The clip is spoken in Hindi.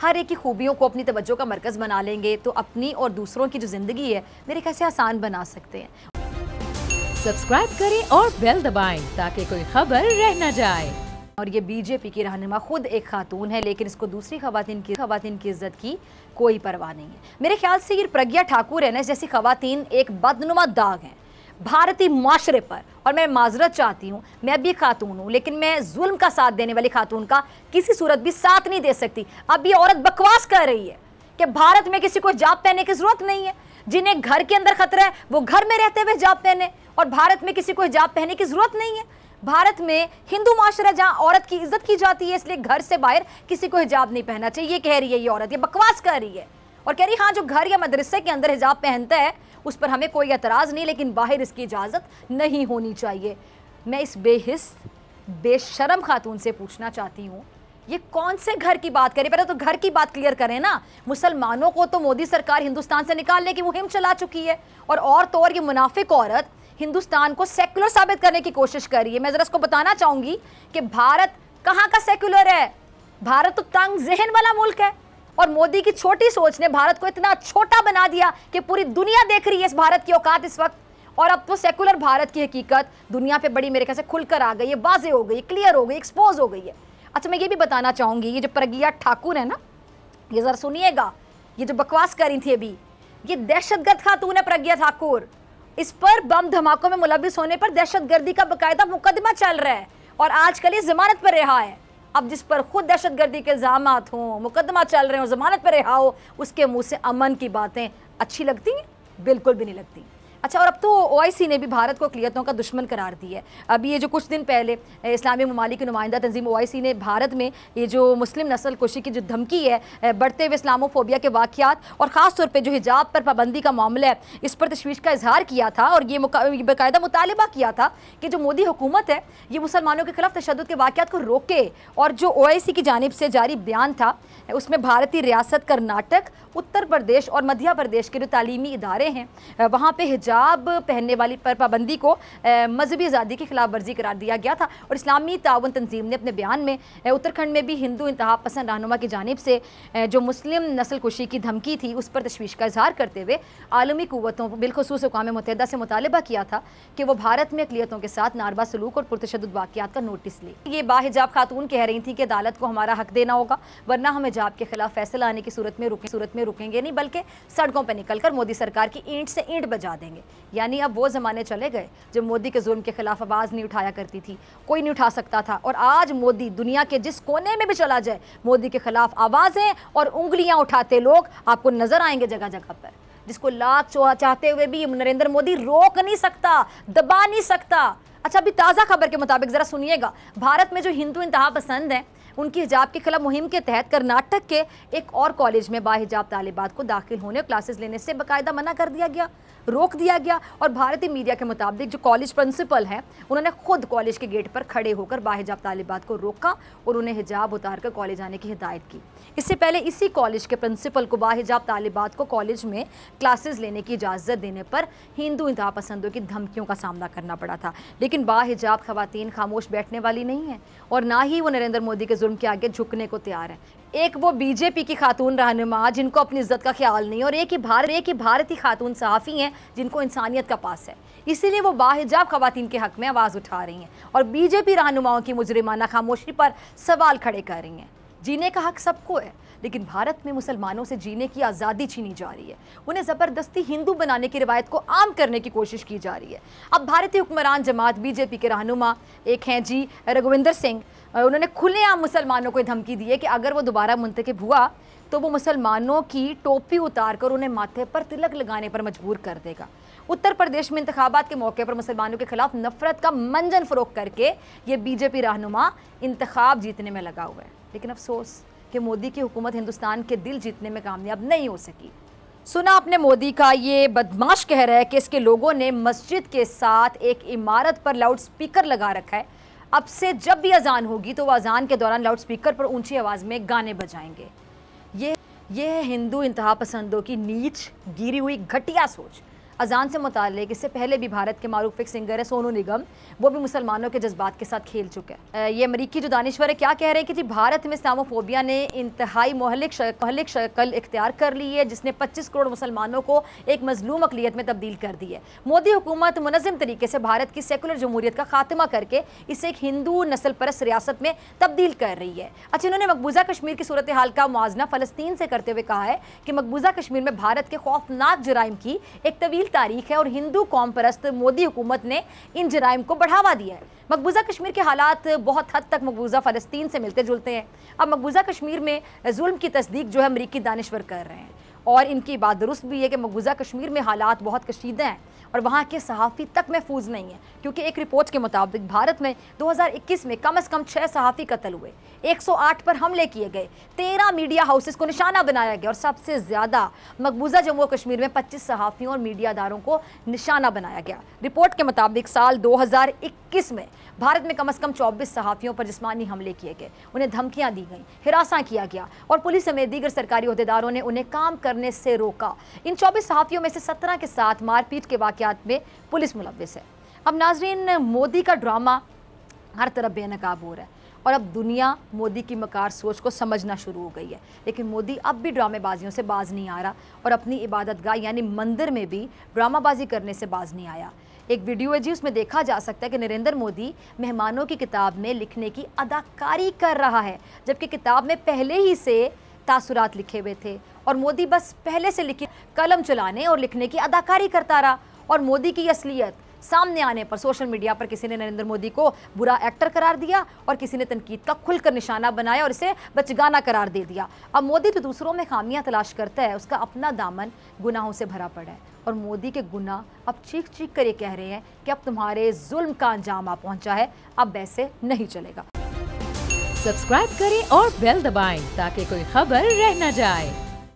हर एक की खूबियों को अपनी तवज्जो का मरकज़ बना लेंगे तो अपनी और दूसरों की जो ज़िंदगी है मेरे ख्याल से आसान बना सकते हैं। सब्सक्राइब करें और बेल दबाएं ताकि कोई खबर रह न जाए। और ये बीजेपी की रहनुमा खुद एक खातून है, लेकिन इसको दूसरी खवातीन की इज्जत की कोई परवाह नहीं है। मेरे ख्याल से ये प्रज्ञा ठाकुर है ना, जैसी खवातीन एक बदनुमा दाग है भारतीय माशरे पर। और मैं माजरत चाहती हूँ, मैं भी खातून हूँ, लेकिन मैं जुल्म का साथ देने वाली खातून का किसी सूरत भी साथ नहीं दे सकती। अब ये औरत बकवास कर रही है कि भारत में किसी को हिजाब पहनने की जरूरत नहीं है, जिन्हें घर के अंदर खतरा है वो घर में रहते हुए हिजाब पहने, और भारत में किसी को हिजाब पहनने की जरूरत नहीं है। भारत में हिंदू माशरा जहाँ औरत की इज्जत की जाती है, इसलिए घर से बाहर किसी को हिजाब नहीं पहनना चाहिए। ये कह रही है ये औरत, ये बकवास कर रही है और कह रही हाँ जो घर या मदरसे के अंदर हिजाब पहनता है उस पर हमें कोई एतराज़ नहीं, लेकिन बाहर इसकी इजाज़त नहीं होनी चाहिए। मैं इस बेहिस बेशरम खातून से पूछना चाहती हूँ, ये कौन से घर की बात करें? पहले तो घर की बात क्लियर करें ना। मुसलमानों को तो मोदी सरकार हिंदुस्तान से निकालने की मुहिम चला चुकी है, और तो और ये मुनाफिक औरत हिंदुस्तान को सेक्युलर साबित करने की कोशिश कर रही है। मैं जरा इसको बताना चाहूंगी कि भारत कहाँ का सेक्युलर है। भारत तो तंग ज़हन वाला मुल्क है, और मोदी की छोटी सोच ने भारत को इतना छोटा बना दिया कि पूरी दुनिया देख रही है इस भारत की औकात इस वक्त। और अब तो सेक्युलर भारत की हकीकत दुनिया पे बड़ी मेरे ख्याल से खुलकर आ गई है, वाज़ेह हो गई है, क्लियर हो गई, एक्सपोज हो गई है। अच्छा, मैं ये भी बताना चाहूंगी, ये जो प्रज्ञा ठाकुर है ना, ये जरा सुनिएगा, ये जो बकवास कर रही थी अभी, ये दहशतगर्द खातून है प्रज्ञा ठाकुर। इस पर बम धमाकों में मुलविस होने पर दहशतगर्दी का बाकायदा मुकदमा चल रहा है, और आजकल ये जमानत पर रिहा है। अब जिस पर खुद दहशतगर्दी के इल्जामात हों, मुकदमा चल रहे हो, जमानत पर रिहा हो, उसके मुंह से अमन की बातें अच्छी लगती हैं? बिल्कुल भी नहीं लगती। अच्छा, और अब तो ओआईसी ने भी भारत को अक़लियतों का दुश्मन करार दिया है। अभी ये जो कुछ दिन पहले इस्लामी ममालिक की नुमाइंदा तंजीम ओआईसी ने भारत में ये जो मुस्लिम नस्ल कुशी की जो धमकी है, बढ़ते हुए इस्लामोफोबिया के वाक़यात और ख़ास तौर पे जो हिजाब पर पाबंदी का मामला है, इस पर तशवीश का इजहार किया था, और ये बाकायदा मुतालिबा किया था कि जो मोदी हुकूमत है ये मुसलमानों के खिलाफ तशद्दुद के वाक़यात को रोके। और जो ओआईसी की जानिब से जारी बयान था उसमें भारतीय रियासत कर्नाटक, उत्तर प्रदेश और मध्य प्रदेश के जो तालीमी इदारे हैं वहाँ पर हिजाब पहनने वाली पर पाबंदी को मजहबी आज़ादी की खिलाफ वर्जी करार दिया गया था। और इस्लामी ताउन तंजीम ने अपने बयान में उत्तराखंड में भी हिंदू इंतहा पसंद रहनुमा की जानिब से जो मुस्लिम नस्ल कुशी की धमकी थी उस पर तशवीश का इजहार करते हुए आलमी कुव्वतों बिलखुसूस अक़वाम मुत्तहिदा से मुतालिबा किया था कि वो भारत में अक़लियतों के साथ नारवा सलूक और पुरतशद्दुद वाक़यात का नोटिस ले। ये बाहिजाब खातून कह रही थी कि अदालत को हमारा हक देना होगा, वरना हम हिजाब के खिलाफ फैसला आने की सूरत में रुकेंगे नहीं, बल्कि सड़कों पर निकलकर मोदी सरकार की ईंट से ईंट बजा देंगे। यानी अब वो ज़माने चले गए जब मोदी के जुल्म के खिलाफ आवाज़ नहीं उठाया करती थी, कोई नहीं उठा सकता था। और आज मोदी दुनिया के जिस कोने में भी चला जाए, मोदी के खिलाफ आवाज़ें और उंगलियां उठाते लोग आपको नजर आएंगे जगह जगह पर, जिसको लाख चाहते हुए भी नरेंद्र मोदी रोक नहीं सकता, दबा नहीं सकता। अच्छा, अभी ताज़ा खबर के मुताबिक ज़रा सुनिएगा, भारत में जो हिंदू इंतहा पसंद हैं उनकी हिजाब के खिलाफ मुहिम के तहत कर्नाटक के एक और कॉलेज में बाहिजाब तालिबात को दाखिल होने और क्लासेस लेने से बाकायदा मना कर दिया गया, रोक दिया गया। और भारतीय मीडिया के मुताबिक जो कॉलेज प्रिंसिपल हैं उन्होंने खुद कॉलेज के गेट पर खड़े होकर बाहिजाब तालिबात को रोका और उन्हें हिजाब उतार कर कॉलेज आने की हिदायत की। इससे पहले इसी कॉलेज के प्रिंसिपल को बाहिजाब तालिबात को कॉलेज में क्लासेस लेने की इजाज़त देने पर हिंदू इंतहा पसंदों की धमकियों का सामना करना पड़ा था। लेकिन बाहिजाब खवातीन खामोश बैठने वाली नहीं है, और ना ही वो नरेंद्र मोदी के जुल्म के आगे झुकने को तैयार है। एक वो बीजेपी की खातून रहनुमा जिनको अपनी इज्जत का ख्याल नहीं, और एक ही भारतीय खातून सहाफ़ी हैं जिनको इंसानियत का पास है, इसीलिए वो बाहिजाब खवातीन के हक़ में आवाज़ उठा रही हैं और बीजेपी रहनुमाओं की मुजरिमाना खामोशी पर सवाल खड़े कर रही हैं। जीने का हक़ सबको है, लेकिन भारत में मुसलमानों से जीने की आज़ादी छीनी जा रही है, उन्हें ज़बरदस्ती हिंदू बनाने की रिवायत को आम करने की कोशिश की जा रही है। अब भारतीय हुक्मरान जमात बीजेपी के रहनुमा एक हैं जी रघुविंदर सिंह, उन्होंने खुलेआम मुसलमानों को धमकी दी है कि अगर वो दोबारा मुंतखब हुआ तो वो मुसलमानों की टोपी उतार कर उन्हें माथे पर तिलक लगाने पर मजबूर कर देगा। उत्तर प्रदेश में इंतखाबात के मौके पर मुसलमानों के खिलाफ नफरत का मंजन फरोख करके ये बीजेपी रहनुमा इंतखाब जीतने में लगा हुआ है, लेकिन अफसोस कि मोदी की हुकूमत हिंदुस्तान के दिल जीतने में कामयाब नहीं हो सकी। सुना आपने मोदी का, ये बदमाश कह रहा है कि इसके लोगों ने मस्जिद के साथ एक इमारत पर लाउड स्पीकर लगा रखा है, अब से जब भी अजान होगी तो वह अजान के दौरान लाउड स्पीकर पर ऊंची आवाज़ में गाने बजाएंगे। ये है हिंदू इंतहा पसंदों की नीच गिरी हुई घटिया सोच। अजान से मुताल्लिक इससे पहले भी भारत के मारूफ एक सिंगर है सोनू निगम, वो भी मुसलमानों के जज्बात के साथ खेल चुके हैं। ये अमरीकी जो दानिश्वर है क्या कह रहे हैं कि जी भारत में इस्लामोफोबिया ने इंतहाई मोहलिक शक्ल इख्तियार कर ली है, जिसने 25 करोड़ मुसलमानों को एक मजलूम अक़लियत में तब्दील कर दी है। मोदी हुकूमत मुनज़्ज़म तरीके से भारत की सेकुलर जमहूरियत का खात्मा करके इसे एक हिंदू नस्ल परस्त रियासत में तब्दील कर रही है। अच्छा, इन्होंने मकबूजा कश्मीर की सूरत हाल का मुआवजा फ़लस्तीन से करते हुए कहा है कि मकबूजा कश्मीर में भारत के खौफनाक जराइम की एक तवील तारीख है और हिंदू कौम परस्त मोदी हुकूमत ने इन जराइम को बढ़ावा दिया है। मकबूजा कश्मीर के हालात बहुत हद तक मकबूजा फ़लस्तीन से मिलते जुलते हैं। अब मकबूजा कश्मीर में जुल्म की तस्दीक जो है अमरीकी दानिश्वर कर रहे हैं और इनकी बात दुरुस्त भी है कि मकबूजा कश्मीर में हालात बहुत कशीदा हैं और वहाँ के सहाफ़ी तक महफूज नहीं है, क्योंकि एक रिपोर्ट के मुताबिक भारत में 2021 में कम से कम 6 सहाफ़ी कत्ल हुए, 108 पर हमले किए गए, 13 मीडिया हाउसेस को निशाना बनाया गया और सबसे ज़्यादा मकबूजा जम्मू कश्मीर में 25 सहाफ़ियों और मीडियादारों को निशाना बनाया गया। रिपोर्ट के मुताबिक साल 2021 में भारत में कम से कम 24 सहाफ़ियों पर जिस्मानी हमले किए गए, उन्हें धमकियाँ दी गई, हिरासा किया गया और पुलिस समेत दीगर सरकारी अहदेदारों ने उन्हें काम करने से रोका। इन 24 सहाफ़ियों में से 17 के साथ मारपीट के वाक़यात में पुलिस मुलव्विस है। अब नाज़रीन, मोदी का ड्रामा हर तरफ बेनकाब हो रहा है और अब दुनिया मोदी की मकार सोच को समझना शुरू हो गई है, लेकिन मोदी अब भी ड्रामेबाजियों से बाज नहीं आ रहा और अपनी इबादतगाह यानी मंदिर में भी ड्रामाबाजी करने से बाज नहीं आया। एक वीडियो है जी, उसमें देखा जा सकता है कि नरेंद्र मोदी मेहमानों की किताब में लिखने की अदाकारी कर रहा है, जबकि किताब में पहले ही से तासुरात लिखे हुए थे और मोदी बस पहले से लिखी कलम चलाने और लिखने की अदाकारी करता रहा। और मोदी की असलियत सामने आने पर सोशल मीडिया पर किसी ने नरेंद्र मोदी को बुरा एक्टर करार दिया और किसी ने तनकीद का खुलकर निशाना बनाया और इसे बचगाना करार दे दिया। अब मोदी तो दूसरों में खामियां तलाश करता है, उसका अपना दामन गुनाहों से भरा पड़ा है और मोदी के गुनाह अब चीख चीख कर ये कह रहे हैं कि अब तुम्हारे जुल्म का अंजाम आ पहुंचा है, अब वैसे नहीं चलेगा। सब्सक्राइब करें और बेल दबाएं ताकि कोई खबर रह न जाए।